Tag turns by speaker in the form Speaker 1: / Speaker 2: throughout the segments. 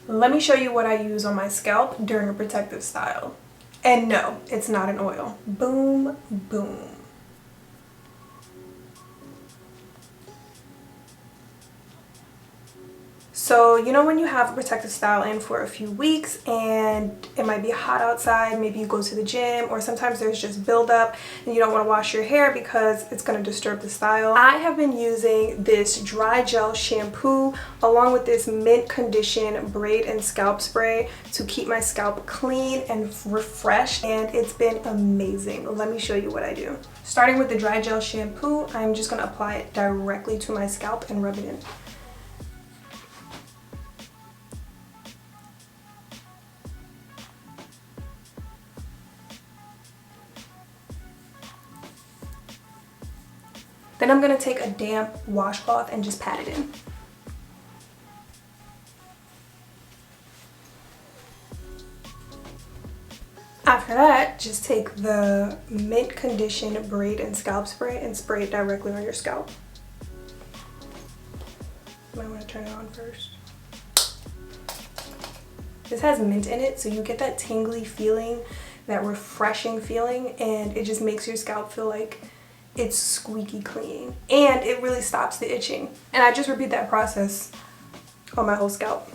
Speaker 1: Let me show you what I use on my scalp during a protective style. And no, it's not an oil. Boom, boom. So, you know when you have a protective style in for a few weeks and it might be hot outside, maybe you go to the gym, or sometimes there's just buildup and you don't want to wash your hair because it's going to disturb the style. I have been using this dry gel shampoo along with this mint condition braid and scalp spray to keep my scalp clean and refreshed, and it's been amazing. Let me show you what I do. Starting with the dry gel shampoo, I'm just going to apply it directly to my scalp and rub it in. Then I'm going to take a damp washcloth and just pat it in. After that, just take the mint condition braid and scalp spray and spray it directly on your scalp. You might want to turn it on first. This has mint in it, so you get that tingly feeling, that refreshing feeling, and it just makes your scalp feel like it's squeaky clean, and it really stops the itching. And I just repeat that process on my whole scalp.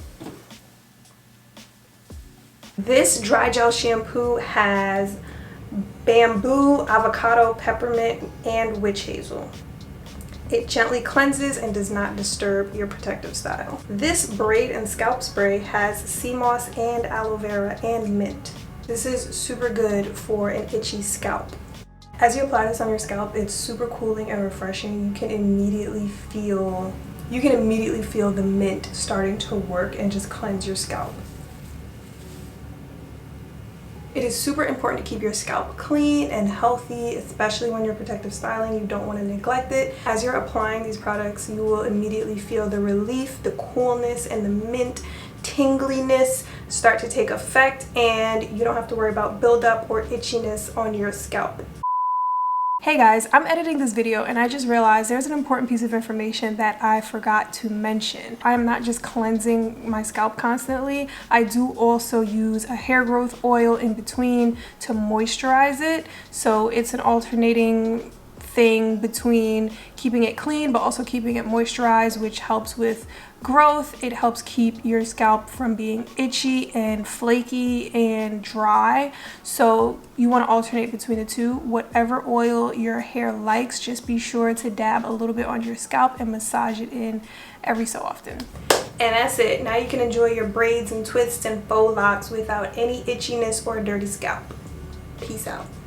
Speaker 1: This dry gel shampoo has bamboo, avocado, peppermint, and witch hazel. It gently cleanses and does not disturb your protective style. This braid and scalp spray has sea moss and aloe vera and mint. This is super good for an itchy scalp. As you apply this on your scalp, it's super cooling and refreshing. You can immediately feel the mint starting to work and just cleanse your scalp. It is super important to keep your scalp clean and healthy, especially when you're protective styling. You don't want to neglect it. As you're applying these products, you will immediately feel the relief, the coolness, and the mint tingliness start to take effect, and you don't have to worry about buildup or itchiness on your scalp. Hey guys, I'm editing this video and I just realized there's an important piece of information that I forgot to mention. I am not just cleansing my scalp constantly. I do also use a hair growth oil in between to moisturize it. So it's an alternating thing between keeping it clean but also keeping it moisturized, which helps with growth. It helps keep your scalp from being itchy and flaky and dry. So you want to alternate between the two. Whatever oil your hair likes, just be sure to dab a little bit on your scalp and massage it in every so often. And that's it. Now you can enjoy your braids and twists and faux locks without any itchiness or dirty scalp. Peace out.